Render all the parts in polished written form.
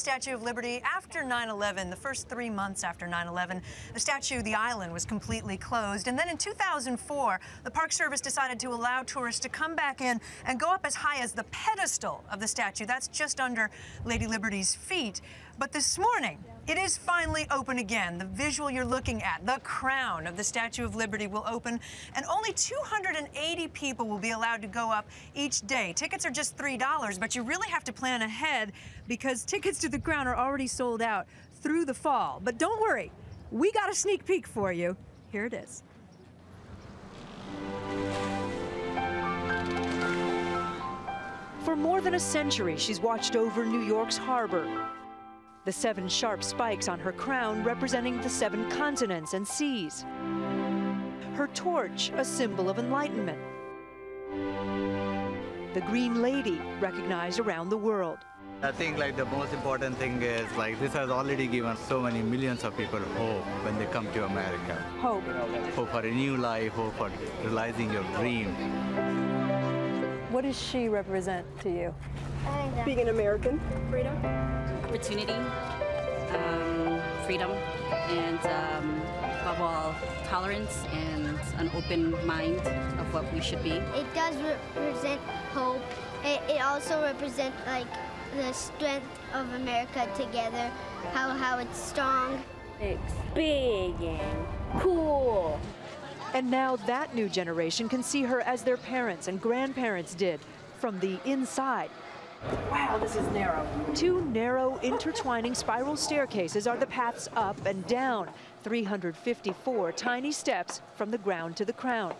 Statue of Liberty after 9/11, the first 3 months after 9/11, the statue, the island, was completely closed. And then in 2004, the Park Service decided to allow tourists to come back in and go up as high as the pedestal of the statue. That's just under Lady Liberty's feet. But this morning, it is finally open again. The visual you're looking at, the crown of the Statue of Liberty, will open, and only 280 people will be allowed to go up each day. Tickets are just $3, but you really have to plan ahead because tickets to the crown are already sold out through the fall. But don't worry, we got a sneak peek for you. Here it is. For more than a century, she's watched over New York's harbor. The 7 sharp spikes on her crown representing the 7 continents and seas. Her torch, a symbol of enlightenment. The Green Lady, recognized around the world. I think the most important thing is this has already given so many millions of people hope when they come to America. Hope. Hope for a new life, hope for realizing your dream. What does she represent to you? Being an American. Freedom? Opportunity, freedom, and above all, tolerance and an open mind of what we should be. It does represent hope. It also represents the strength of America together, how it's strong. It's big and cool. And now that new generation can see her as their parents and grandparents did, from the inside. Wow, this is narrow. 2 narrow, intertwining spiral staircases are the paths up and down, 354 tiny steps from the ground to the crown.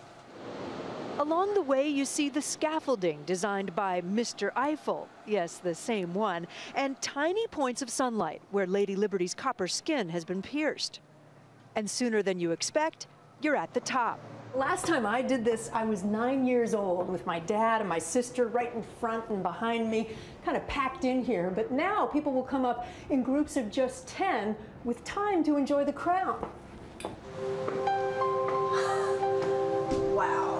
Along the way, you see the scaffolding designed by Mr. Eiffel, yes, the same one, and tiny points of sunlight where Lady Liberty's copper skin has been pierced. And sooner than you expect, you're at the top. Last time I did this, I was 9 years old with my dad and my sister right in front and behind me, kind of packed in here. But now people will come up in groups of just 10 with time to enjoy the crown. Wow.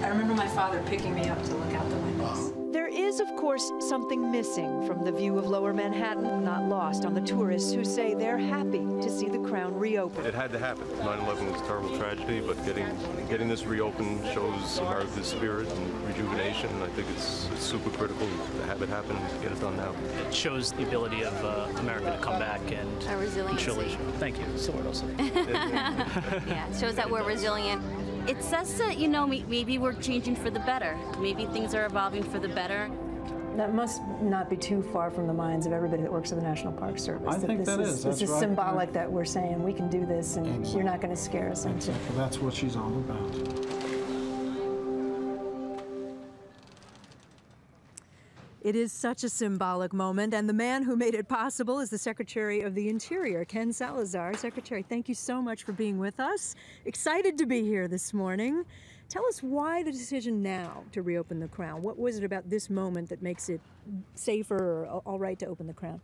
I remember my father picking me up to look out the windows. There is, of course, something missing from the view of Lower Manhattan, not lost on the tourists who say they're happy to see the crown reopen. It had to happen. 9/11 was a terrible tragedy, but getting this reopened shows America's spirit and rejuvenation. I think it's super critical to have it happen and get it done now. It shows the ability of America to come back and Our resiliency. Thank you. Yeah, it shows that we're resilient. It says that, maybe we're changing for the better. Maybe things are evolving for the better. That must not be too far from the minds of everybody that works at the National Park Service. I think that is. This is right. symbolic that we're saying we can do this and Exactly. you're not going to scare us into it. Exactly. That's what she's all about. It is such a symbolic moment, and the man who made it possible is the Secretary of the Interior, Ken Salazar. Secretary, thank you so much for being with us. Excited to be here this morning. Tell us why the decision now to reopen the crown. What was it about this moment that makes it safer or all right to open the crown?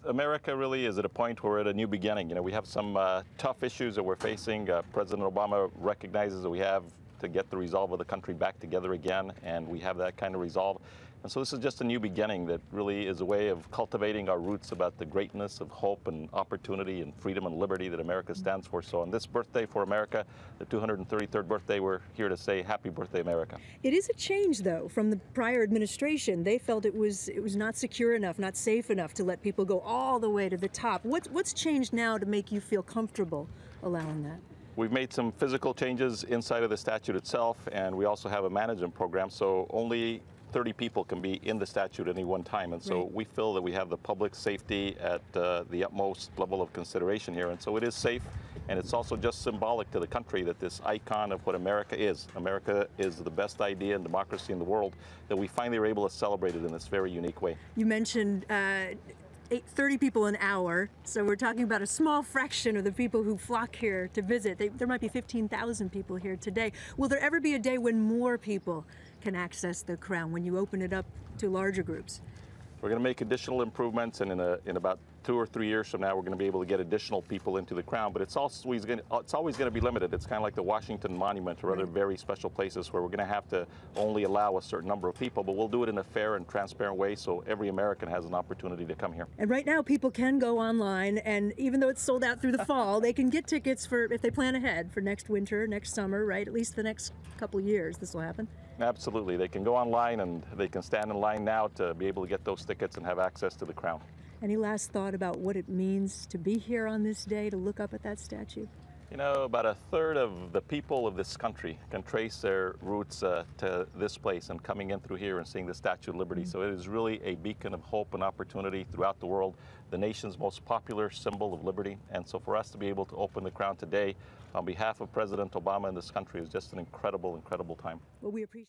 America really is at a point where we're at a new beginning. We have some tough issues that we're facing. President Obama recognizes that we have to get the resolve of the country back together again, and we have that kind of resolve. And so this is just a new beginning that really is a way of cultivating our roots about the greatness of hope and opportunity and freedom and liberty that America stands for. So on this birthday for America, the 233rd birthday, we're here to say happy birthday, America. It is a change, though, from the prior administration. They felt it was not secure enough, not safe enough to let people go all the way to the top. What's changed now to make you feel comfortable allowing that? We've made some physical changes inside of the statue itself, and we also have a management program, so only 30 people can be in the statue at any one time. And so we feel that we have the public safety at the utmost level of consideration here. And so it is safe, and it's also just symbolic to the country that this icon of what America is the best idea in democracy in the world, that we finally are able to celebrate it in this very unique way. You mentioned 30 people an hour, so we're talking about a small fraction of the people who flock here to visit. There might be 15,000 people here today. Will there ever be a day when more people can access the crown, when you open it up to larger groups? We're going to make additional improvements, and in about 2 or 3 years from now, we're going to be able to get additional people into the crown, but it's always going to be limited. It's kind of like the Washington Monument or other very special places where we're going to have to only allow a certain number of people, but we'll do it in a fair and transparent way so every American has an opportunity to come here. And right now, people can go online, and even though it's sold out through the fall, they can get tickets for, if they plan ahead, for next winter, next summer, right? At least the next couple of years this will happen. Absolutely. They can go online and they can stand in line now to be able to get those tickets and have access to the crown. Any last thought about what it means to be here on this day, to look up at that statue? You know, about a third of the people of this country can trace their roots to this place and coming in through here and seeing the Statue of Liberty. So it is really a beacon of hope and opportunity throughout the world, the nation's most popular symbol of liberty. And so for us to be able to open the crown today on behalf of President Obama and this country is just an incredible, incredible time. Well, we appreciate